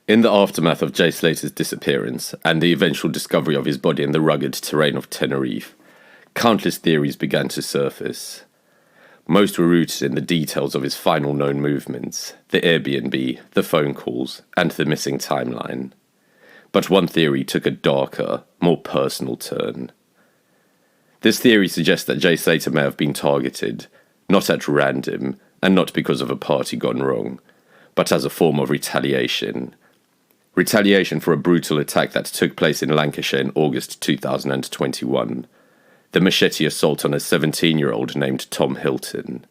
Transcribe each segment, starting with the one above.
In the aftermath of Jay Slater's disappearance and the eventual discovery of his body in the rugged terrain of Tenerife, countless theories began to surface. Most were rooted in the details of his final known movements, the Airbnb, the phone calls, and the missing timeline. But one theory took a darker, more personal turn. This theory suggests that Jay Slater may have been targeted, not at random, and not because of a party gone wrong, but as a form of retaliation. Retaliation for a brutal attack that took place in Lancashire in August 2021. The machete assault on a 17-year-old named Tom Hilton.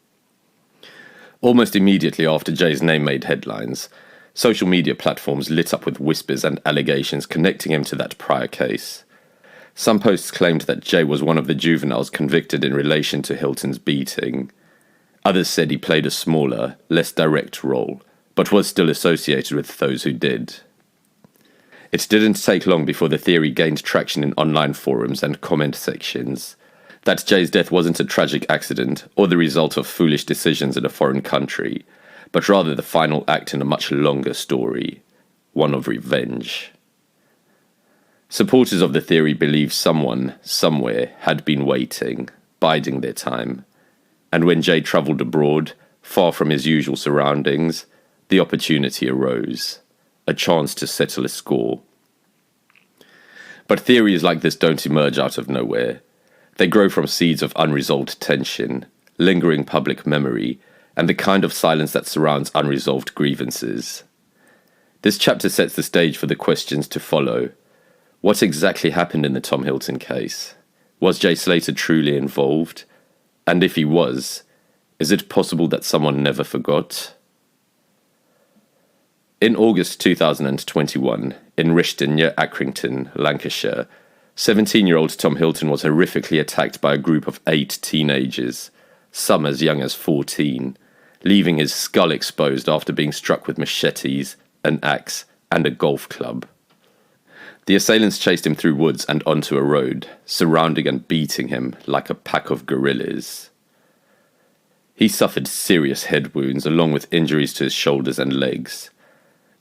Almost immediately after Jay's name made headlines, social media platforms lit up with whispers and allegations connecting him to that prior case. Some posts claimed that Jay was one of the juveniles convicted in relation to Hilton's beating. Others said he played a smaller, less direct role, but was still associated with those who did. It didn't take long before the theory gained traction in online forums and comment sections, that Jay's death wasn't a tragic accident or the result of foolish decisions in a foreign country, but rather the final act in a much longer story, one of revenge. Supporters of the theory believe someone, somewhere, had been waiting, biding their time, and when Jay travelled abroad, far from his usual surroundings, the opportunity arose. A chance to settle a score. But theories like this don't emerge out of nowhere. They grow from seeds of unresolved tension, lingering public memory, and the kind of silence that surrounds unresolved grievances. This chapter sets the stage for the questions to follow. What exactly happened in the Tom Hilton case? Was Jay Slater truly involved? And if he was, is it possible that someone never forgot? In August 2021, in Rishton near Accrington, Lancashire, 17-year-old Tom Hilton was horrifically attacked by a group of 8 teenagers, some as young as 14, leaving his skull exposed after being struck with machetes, an axe, and a golf club. The assailants chased him through woods and onto a road, surrounding and beating him like a pack of gorillas. He suffered serious head wounds along with injuries to his shoulders and legs.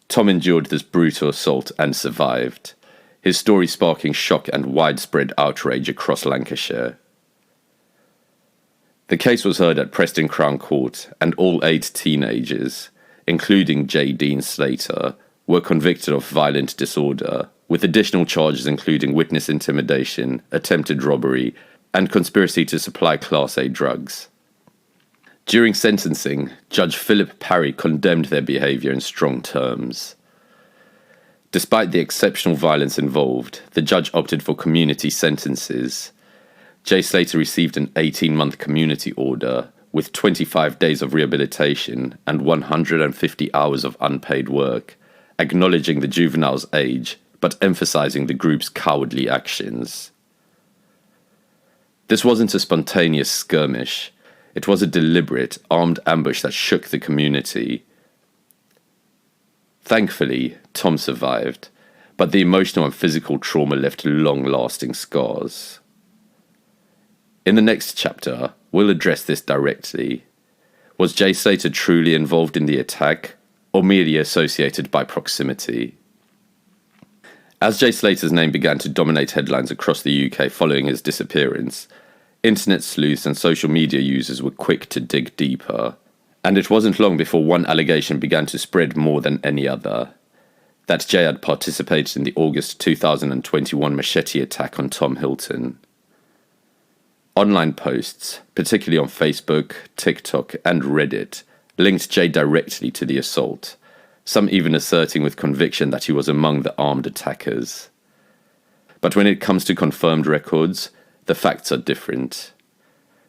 Tom endured this brutal assault and survived, his story sparking shock and widespread outrage across Lancashire. The case was heard at Preston Crown Court, and all 8 teenagers, including Jay Slater, were convicted of violent disorder, with additional charges including witness intimidation, attempted robbery, and conspiracy to supply Class A drugs. During sentencing, Judge Philip Parry condemned their behaviour in strong terms. Despite the exceptional violence involved, the judge opted for community sentences. Jay Slater received an 18-month community order with 25 days of rehabilitation and 150 hours of unpaid work, acknowledging the juvenile's age but emphasising the group's cowardly actions. This wasn't a spontaneous skirmish. It was a deliberate, armed ambush that shook the community. Thankfully, Tom survived, but the emotional and physical trauma left long-lasting scars. In the next chapter, we'll address this directly. Was Jay Slater truly involved in the attack, or merely associated by proximity? As Jay Slater's name began to dominate headlines across the UK following his disappearance, internet sleuths and social media users were quick to dig deeper, and it wasn't long before one allegation began to spread more than any other, that Jay had participated in the August 2021 machete attack on Tom Hilton. Online posts, particularly on Facebook, TikTok, and Reddit, linked Jay directly to the assault, some even asserting with conviction that he was among the armed attackers. But when it comes to confirmed records, the facts are different.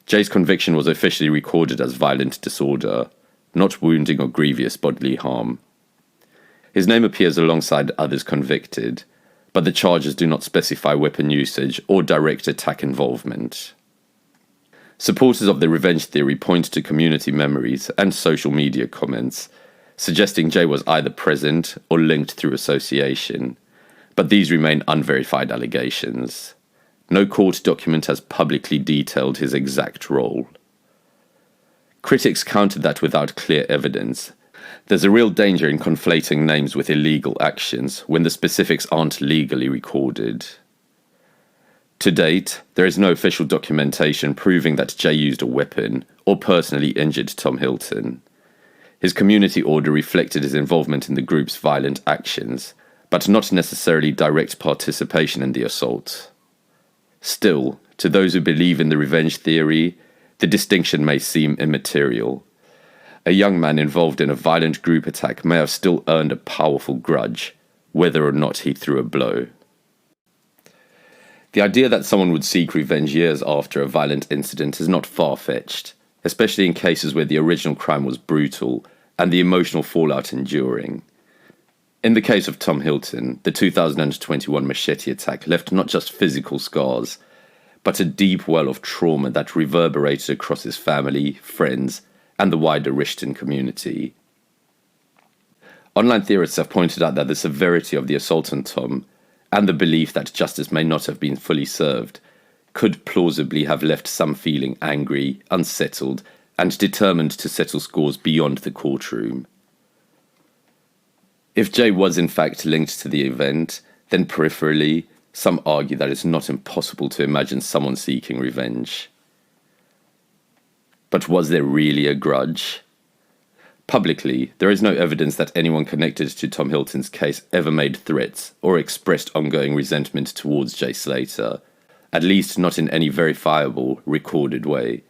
Jay's conviction was officially recorded as violent disorder, not wounding or grievous bodily harm. His name appears alongside others convicted, but the charges do not specify weapon usage or direct attack involvement. Supporters of the revenge theory point to community memories and social media comments, suggesting Jay was either present or linked through association, but these remain unverified allegations. No court document has publicly detailed his exact role. Critics countered that without clear evidence, There's a real danger in conflating names with illegal actions when the specifics aren't legally recorded. To date, there is no official documentation proving that Jay used a weapon or personally injured Tom Hilton. His community order reflected his involvement in the group's violent actions, but not necessarily direct participation in the assault. Still, to those who believe in the revenge theory, the distinction may seem immaterial. A young man involved in a violent group attack may have still earned a powerful grudge, whether or not he threw a blow. The idea that someone would seek revenge years after a violent incident is not far-fetched, especially in cases where the original crime was brutal and the emotional fallout enduring. In the case of Tom Hilton, the 2021 machete attack left not just physical scars, but a deep well of trauma that reverberated across his family, friends, and the wider Rishton community. Online theorists have pointed out that the severity of the assault on Tom, and the belief that justice may not have been fully served, could plausibly have left some feeling angry, unsettled, and determined to settle scores beyond the courtroom. If Jay was in fact linked to the event, then peripherally, some argue that it's not impossible to imagine someone seeking revenge. But was there really a grudge? Publicly, there is no evidence that anyone connected to Tom Hilton's case ever made threats or expressed ongoing resentment towards Jay Slater, at least not in any verifiable, recorded way.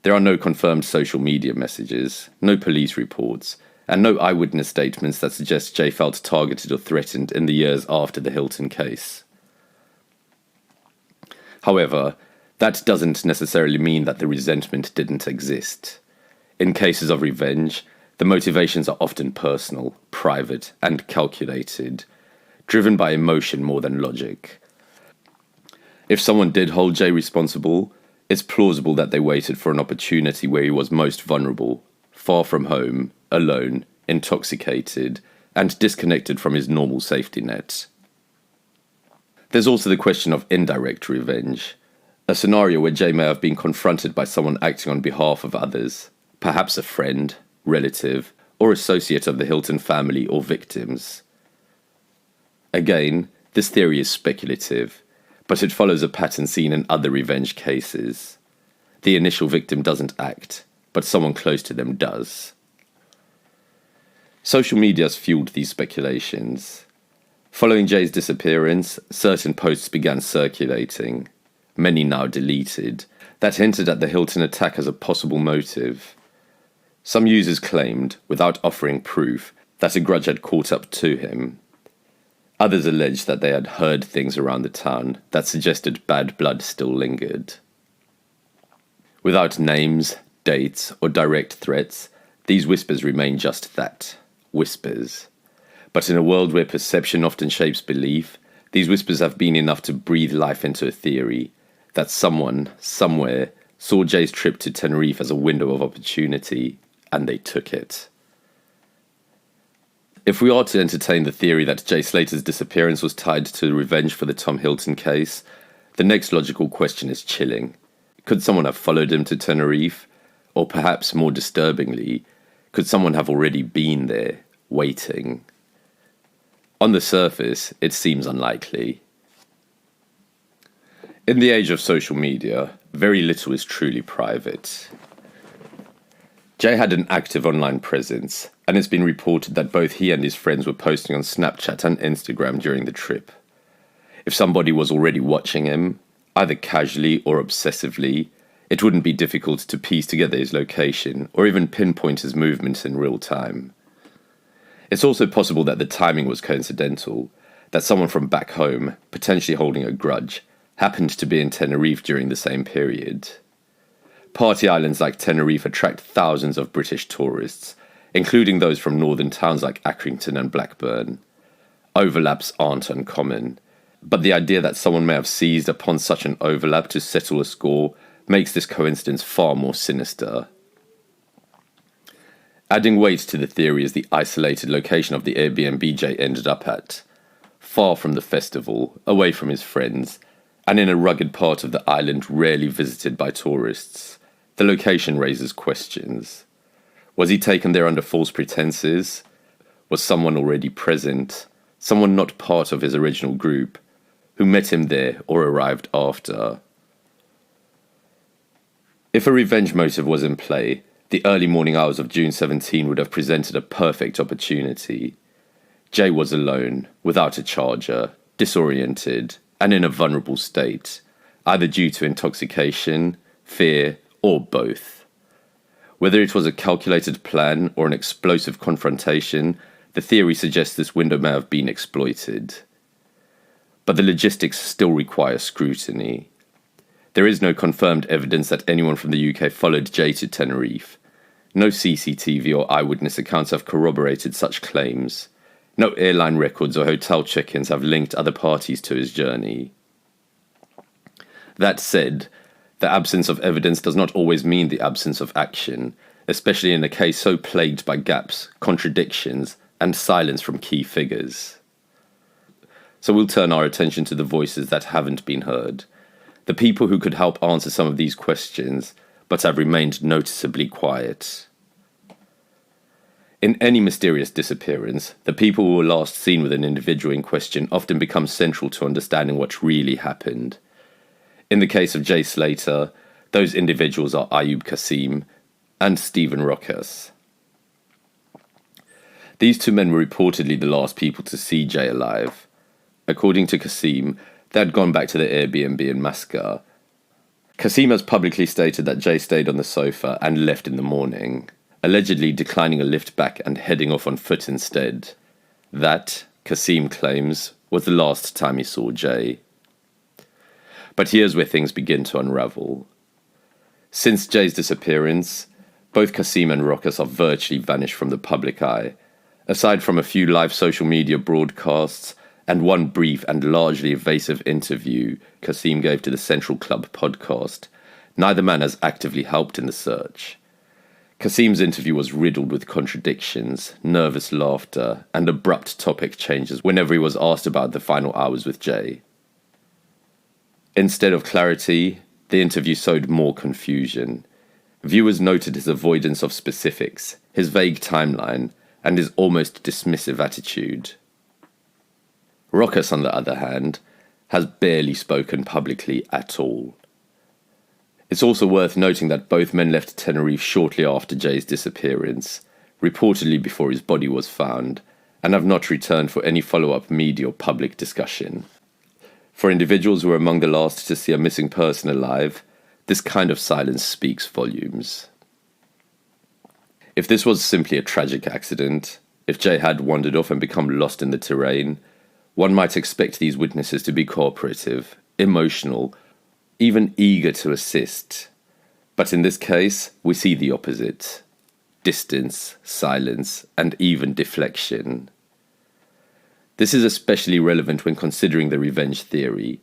There are no confirmed social media messages, no police reports, and no eyewitness statements that suggest Jay felt targeted or threatened in the years after the Hilton case. However, that doesn't necessarily mean that the resentment didn't exist. In cases of revenge, the motivations are often personal, private, and calculated, driven by emotion more than logic. If someone did hold Jay responsible, it's plausible that they waited for an opportunity where he was most vulnerable, far from home, alone, intoxicated, and disconnected from his normal safety net. There's also the question of indirect revenge, a scenario where Jay may have been confronted by someone acting on behalf of others, perhaps a friend, relative, or associate of the Hilton family or victims. Again, this theory is speculative, but it follows a pattern seen in other revenge cases. The initial victim doesn't act, but someone close to them does. Social media has fueled these speculations. Following Jay's disappearance, certain posts began circulating, many now deleted, that hinted at the Hilton attack as a possible motive. Some users claimed, without offering proof, that a grudge had caught up to him. Others alleged that they had heard things around the town that suggested bad blood still lingered. Without names, dates, or direct threats, these whispers remain just that, whispers. But in a world where perception often shapes belief, these whispers have been enough to breathe life into a theory that someone, somewhere, saw Jay's trip to Tenerife as a window of opportunity, and they took it. If we are to entertain the theory that Jay Slater's disappearance was tied to revenge for the Tom Hilton case, the next logical question is chilling. Could someone have followed him to Tenerife? Or perhaps more disturbingly, could someone have already been there, waiting? On the surface, it seems unlikely. In the age of social media, very little is truly private. Jay had an active online presence, and it's been reported that both he and his friends were posting on Snapchat and Instagram during the trip. If somebody was already watching him, either casually or obsessively, it wouldn't be difficult to piece together his location or even pinpoint his movements in real time. It's also possible that the timing was coincidental, that someone from back home, potentially holding a grudge, happened to be in Tenerife during the same period. Party islands like Tenerife attract thousands of British tourists, including those from northern towns like Accrington and Blackburn. Overlaps aren't uncommon, but the idea that someone may have seized upon such an overlap to settle a score makes this coincidence far more sinister. Adding weight to the theory is the isolated location of the Airbnb Jay ended up at, far from the festival, away from his friends, and in a rugged part of the island rarely visited by tourists. The location raises questions. Was he taken there under false pretenses? Was someone already present, someone not part of his original group, who met him there or arrived after? If a revenge motive was in play, the early morning hours of June 17 would have presented a perfect opportunity. Jay was alone, without a charger, disoriented, and in a vulnerable state, either due to intoxication, fear, or both. Whether it was a calculated plan or an explosive confrontation, the theory suggests this window may have been exploited. But the logistics still require scrutiny. There is no confirmed evidence that anyone from the UK followed Jay to Tenerife. No CCTV or eyewitness accounts have corroborated such claims. No airline records or hotel check-ins have linked other parties to his journey. That said, the absence of evidence does not always mean the absence of action, especially in a case so plagued by gaps, contradictions, and silence from key figures. So we'll turn our attention to the voices that haven't been heard, the people who could help answer some of these questions, but have remained noticeably quiet. In any mysterious disappearance, the people who were last seen with an individual in question often become central to understanding what really happened. In the case of Jay Slater, those individuals are Ayub Kasim and Stephen Rokas. These two men were reportedly the last people to see Jay alive. According to Kasim, they had gone back to their Airbnb in Masca. Kasim has publicly stated that Jay stayed on the sofa and left in the morning, allegedly declining a lift back and heading off on foot instead. That, Kasim claims, was the last time he saw Jay. But here's where things begin to unravel. Since Jay's disappearance, both Kasim and Rokas have virtually vanished from the public eye. Aside from a few live social media broadcasts and one brief and largely evasive interview Kasim gave to the Central Club podcast, neither man has actively helped in the search. Kasim's interview was riddled with contradictions, nervous laughter, and abrupt topic changes whenever he was asked about the final hours with Jay. Instead of clarity, the interview sowed more confusion. Viewers noted his avoidance of specifics, his vague timeline, and his almost dismissive attitude. Rokas, on the other hand, has barely spoken publicly at all. It's also worth noting that both men left Tenerife shortly after Jay's disappearance, reportedly before his body was found, and have not returned for any follow-up media or public discussion. For individuals who are among the last to see a missing person alive, this kind of silence speaks volumes. If this was simply a tragic accident, if Jay had wandered off and become lost in the terrain, one might expect these witnesses to be cooperative, emotional, even eager to assist. But in this case, we see the opposite: distance, silence, and even deflection. This is especially relevant when considering the revenge theory.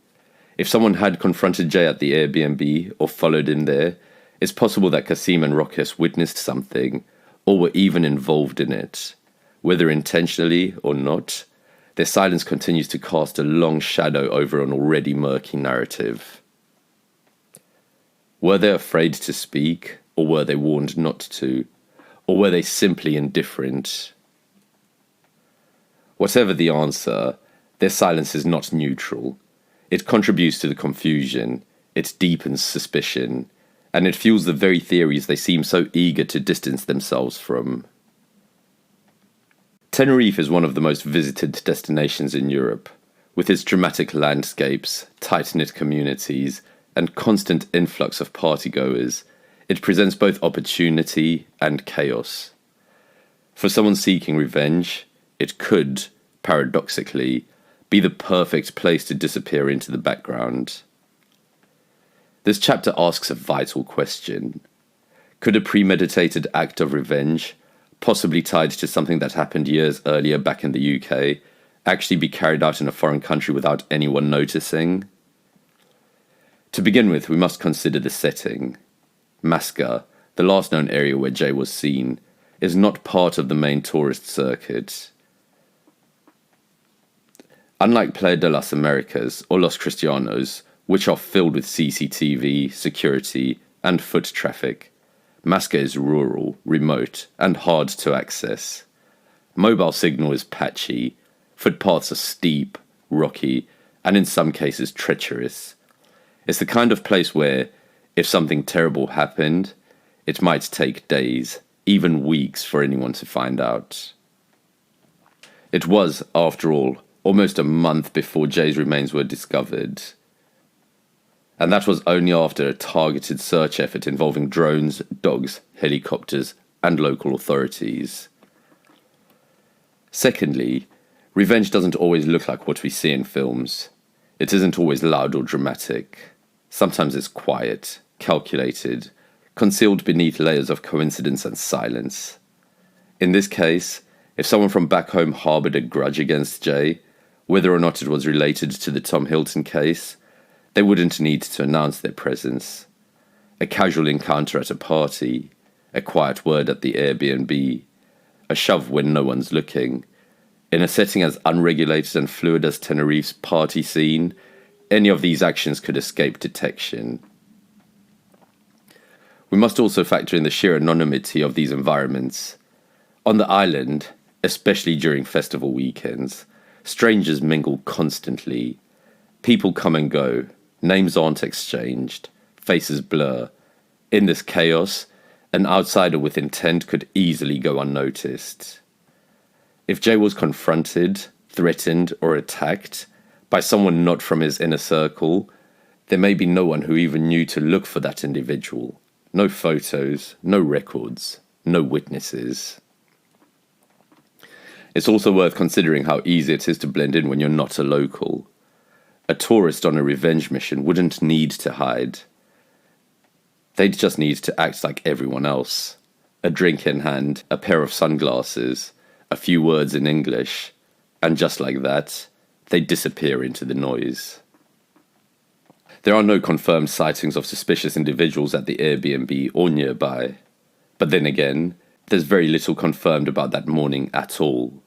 If someone had confronted Jay at the Airbnb or followed him there, it's possible that Kasim and Rokas witnessed something, or were even involved in it. Whether intentionally or not, their silence continues to cast a long shadow over an already murky narrative. Were they afraid to speak, or were they warned not to? Or were they simply indifferent? Whatever the answer, their silence is not neutral. It contributes to the confusion, it deepens suspicion, and it fuels the very theories they seem so eager to distance themselves from. Tenerife is one of the most visited destinations in Europe, with its dramatic landscapes, tight-knit communities, and constant influx of partygoers. It presents both opportunity and chaos. For someone seeking revenge, it could, paradoxically, be the perfect place to disappear into the background. This chapter asks a vital question. Could a premeditated act of revenge, possibly tied to something that happened years earlier back in the UK, actually be carried out in a foreign country without anyone noticing? To begin with, we must consider the setting. Masca, the last known area where Jay was seen, is not part of the main tourist circuit. Unlike Playa de las Americas or Los Cristianos, which are filled with CCTV, security, and foot traffic, Masca is rural, remote, and hard to access. Mobile signal is patchy, footpaths are steep, rocky, and in some cases treacherous. It's the kind of place where, if something terrible happened, it might take days, even weeks, for anyone to find out. It was, after all, almost a month before Jay's remains were discovered. And that was only after a targeted search effort involving drones, dogs, helicopters, and local authorities. Secondly, revenge doesn't always look like what we see in films. It isn't always loud or dramatic. Sometimes it's quiet, calculated, concealed beneath layers of coincidence and silence. In this case, if someone from back home harbored a grudge against Jay, whether or not it was related to the Tom Hilton case, they wouldn't need to announce their presence. A casual encounter at a party, a quiet word at the Airbnb, a shove when no one's looking. In a setting as unregulated and fluid as Tenerife's party scene, any of these actions could escape detection. We must also factor in the sheer anonymity of these environments. On the island, especially during festival weekends, strangers mingle constantly. People come and go, names aren't exchanged, faces blur. In this chaos, an outsider with intent could easily go unnoticed. If Jay was confronted, threatened, or attacked by someone not from his inner circle, there may be no one who even knew to look for that individual. No photos, no records, no witnesses. It's also worth considering how easy it is to blend in when you're not a local. A tourist on a revenge mission wouldn't need to hide. They'd just need to act like everyone else. A drink in hand, a pair of sunglasses, a few words in English, and just like that, they'd disappear into the noise. There are no confirmed sightings of suspicious individuals at the Airbnb or nearby. But then again, there's very little confirmed about that morning at all.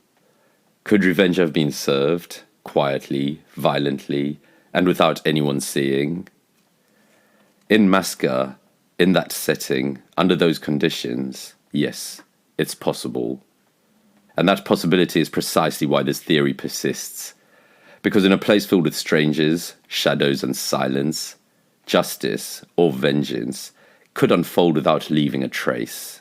Could revenge have been served, quietly, violently, and without anyone seeing? In Masca, in that setting, under those conditions, yes, it's possible. And that possibility is precisely why this theory persists. Because in a place filled with strangers, shadows and silence, justice, or vengeance, could unfold without leaving a trace.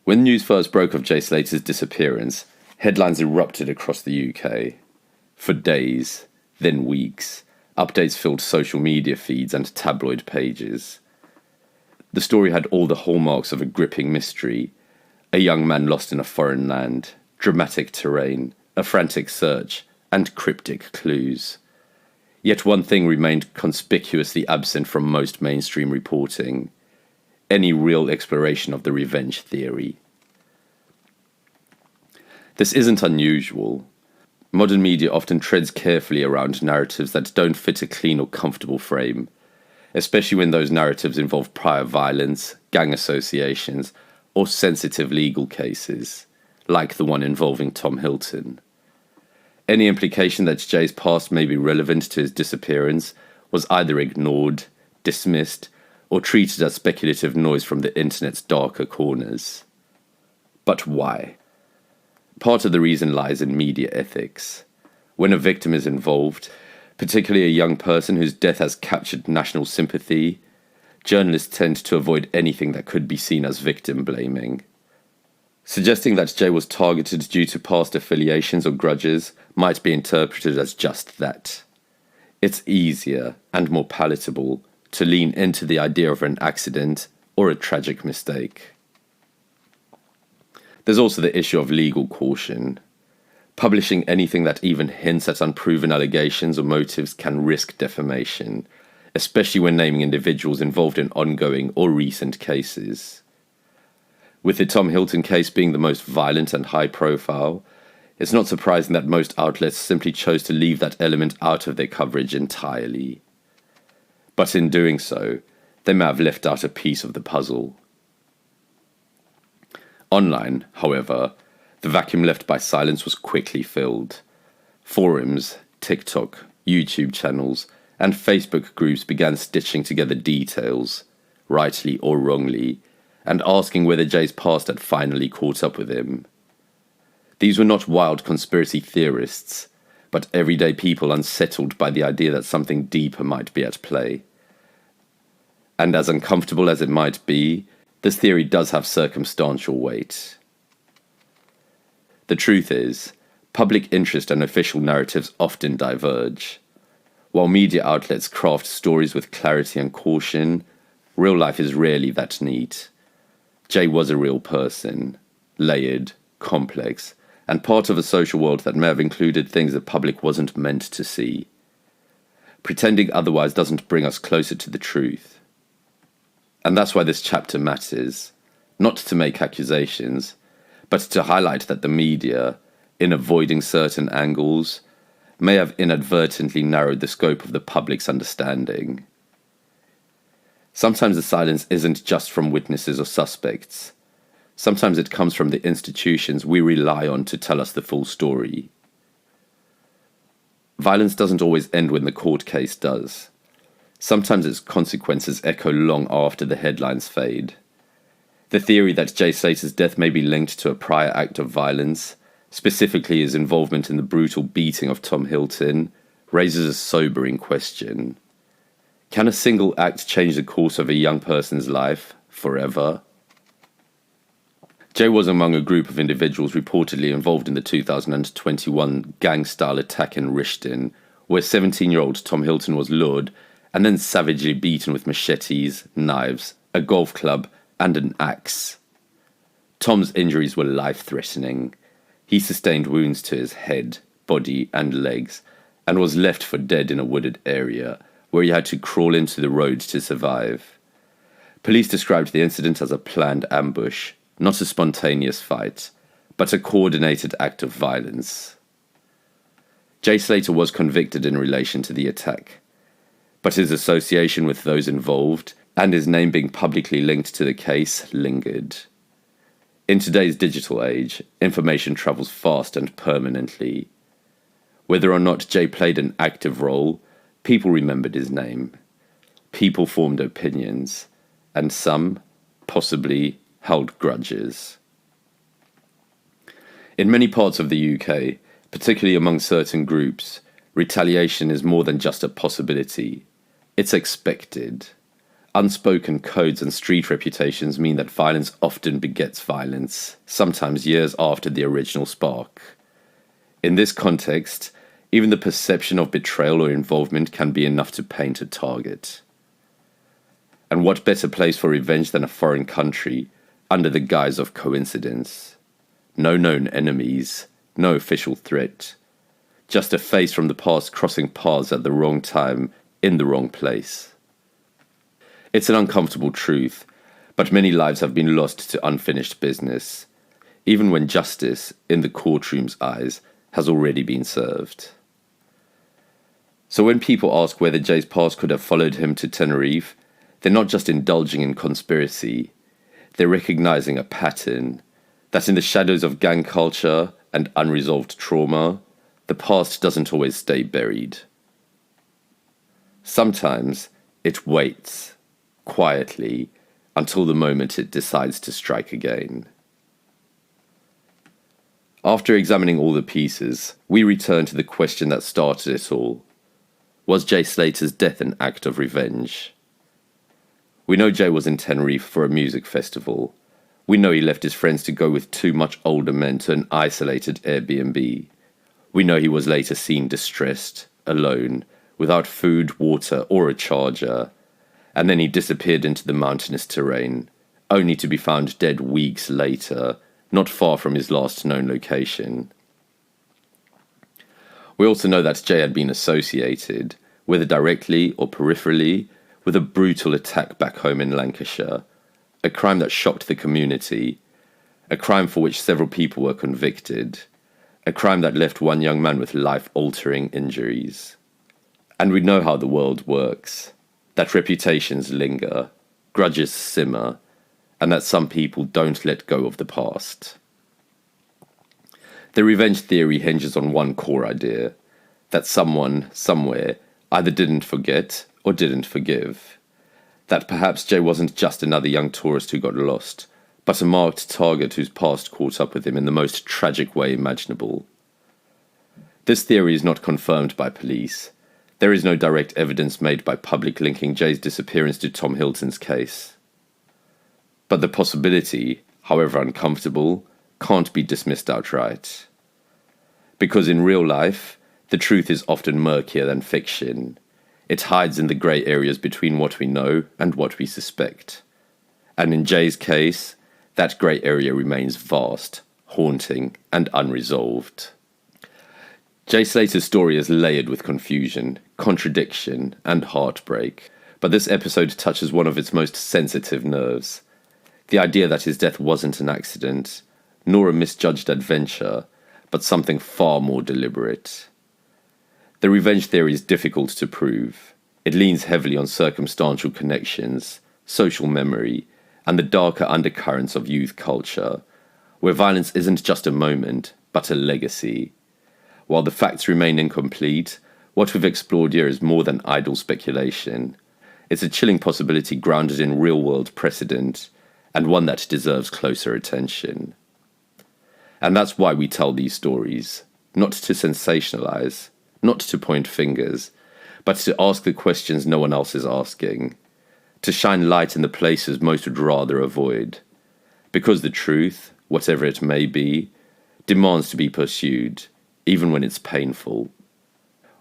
When news first broke of Jay Slater's disappearance, headlines erupted across the UK. For days, then weeks, updates filled social media feeds and tabloid pages. The story had all the hallmarks of a gripping mystery. A young man lost in a foreign land, dramatic terrain, a frantic search, and cryptic clues. Yet one thing remained conspicuously absent from most mainstream reporting: any real exploration of the revenge theory. This isn't unusual. Modern media often treads carefully around narratives that don't fit a clean or comfortable frame, especially when those narratives involve prior violence, gang associations, or sensitive legal cases, like the one involving Tom Hilton. Any implication that Jay's past may be relevant to his disappearance was either ignored, dismissed, or treated as speculative noise from the internet's darker corners. But why? Part of the reason lies in media ethics. When a victim is involved, particularly a young person whose death has captured national sympathy, journalists tend to avoid anything that could be seen as victim blaming. Suggesting that Jay was targeted due to past affiliations or grudges might be interpreted as just that. It's easier and more palatable to lean into the idea of an accident or a tragic mistake. There's also the issue of legal caution. Publishing anything that even hints at unproven allegations or motives can risk defamation, especially when naming individuals involved in ongoing or recent cases. With the Tom Hilton case being the most violent and high-profile, it's not surprising that most outlets simply chose to leave that element out of their coverage entirely. But in doing so, they may have left out a piece of the puzzle. Online, however, the vacuum left by silence was quickly filled. Forums, TikTok, YouTube channels, and Facebook groups began stitching together details, rightly or wrongly, and asking whether Jay's past had finally caught up with him. These were not wild conspiracy theorists, but everyday people unsettled by the idea that something deeper might be at play. And as uncomfortable as it might be, this theory does have circumstantial weight. The truth is, public interest and official narratives often diverge. While media outlets craft stories with clarity and caution, real life is rarely that neat. Jay was a real person, layered, complex, and part of a social world that may have included things the public wasn't meant to see. Pretending otherwise doesn't bring us closer to the truth. And that's why this chapter matters, not to make accusations, but to highlight that the media, in avoiding certain angles, may have inadvertently narrowed the scope of the public's understanding. Sometimes the silence isn't just from witnesses or suspects. Sometimes it comes from the institutions we rely on to tell us the full story. Violence doesn't always end when the court case does. Sometimes its consequences echo long after the headlines fade. The theory that Jay Slater's death may be linked to a prior act of violence, specifically his involvement in the brutal beating of Tom Hilton, raises a sobering question. Can a single act change the course of a young person's life forever? Jay was among a group of individuals reportedly involved in the 2021 gang-style attack in Rishton, where 17-year-old Tom Hilton was lured and then savagely beaten with machetes, knives, a golf club, and an axe. Tom's injuries were life-threatening. He sustained wounds to his head, body, and legs, and was left for dead in a wooded area, where he had to crawl into the road to survive. Police described the incident as a planned ambush, not a spontaneous fight, but a coordinated act of violence. Jay Slater was convicted in relation to the attack, but his association with those involved and his name being publicly linked to the case lingered. In today's digital age, information travels fast and permanently. Whether or not Jay played an active role, people remembered his name. People formed opinions, and some, possibly, held grudges. In many parts of the UK, particularly among certain groups, retaliation is more than just a possibility. It's expected. Unspoken codes and street reputations mean that violence often begets violence, sometimes years after the original spark. In this context, even the perception of betrayal or involvement can be enough to paint a target. And what better place for revenge than a foreign country, under the guise of coincidence? No known enemies, no official threat. Just a face from the past crossing paths at the wrong time, in the wrong place. It's an uncomfortable truth, but many lives have been lost to unfinished business, even when justice, in the courtroom's eyes, has already been served. So when people ask whether Jay's past could have followed him to Tenerife, they're not just indulging in conspiracy, they're recognizing a pattern, that in the shadows of gang culture and unresolved trauma, the past doesn't always stay buried. Sometimes it waits, quietly, until the moment it decides to strike again. After examining all the pieces, we return to the question that started it all. Was Jay Slater's death an act of revenge? We know Jay was in Tenerife for a music festival. We know he left his friends to go with two much older men to an isolated Airbnb. We know he was later seen distressed, alone, without food, water, or a charger. And then he disappeared into the mountainous terrain, only to be found dead weeks later, not far from his last known location. We also know that Jay had been associated, whether directly or peripherally, with a brutal attack back home in Lancashire, a crime that shocked the community, a crime for which several people were convicted, a crime that left one young man with life-altering injuries. And we know how the world works, that reputations linger, grudges simmer, and that some people don't let go of the past. The revenge theory hinges on one core idea, that someone, somewhere, either didn't forget or didn't forgive. That perhaps Jay wasn't just another young tourist who got lost, but a marked target whose past caught up with him in the most tragic way imaginable. This theory is not confirmed by police. There is no direct evidence made by public linking Jay's disappearance to Tom Hilton's case. But the possibility, however uncomfortable, can't be dismissed outright. Because in real life, the truth is often murkier than fiction. It hides in the grey areas between what we know and what we suspect. And in Jay's case, that grey area remains vast, haunting, and unresolved. Jay Slater's story is layered with confusion, contradiction, and heartbreak, but this episode touches one of its most sensitive nerves. The idea that his death wasn't an accident, nor a misjudged adventure, but something far more deliberate. The revenge theory is difficult to prove. It leans heavily on circumstantial connections, social memory, and the darker undercurrents of youth culture, where violence isn't just a moment, but a legacy. While the facts remain incomplete, what we've explored here is more than idle speculation. It's a chilling possibility grounded in real-world precedent, and one that deserves closer attention. And that's why we tell these stories, not to sensationalize, not to point fingers, but to ask the questions no one else is asking, to shine light in the places most would rather avoid. Because the truth, whatever it may be, demands to be pursued, even when it's painful.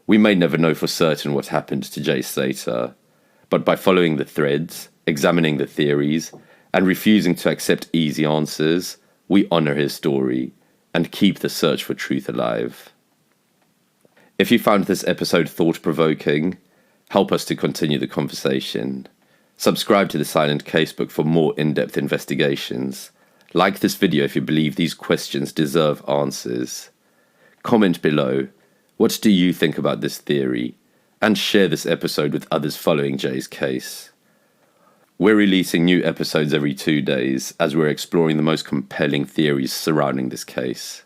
We may never know for certain what happened to Jay Slater, but by following the threads, examining the theories, and refusing to accept easy answers, we honor his story and keep the search for truth alive. If you found this episode thought-provoking, help us to continue the conversation. Subscribe to the Silent Casebook for more in-depth investigations. Like this video if you believe these questions deserve answers. Comment below, what do you think about this theory? And share this episode with others following Jay's case. We're releasing new episodes every 2 days as we're exploring the most compelling theories surrounding this case.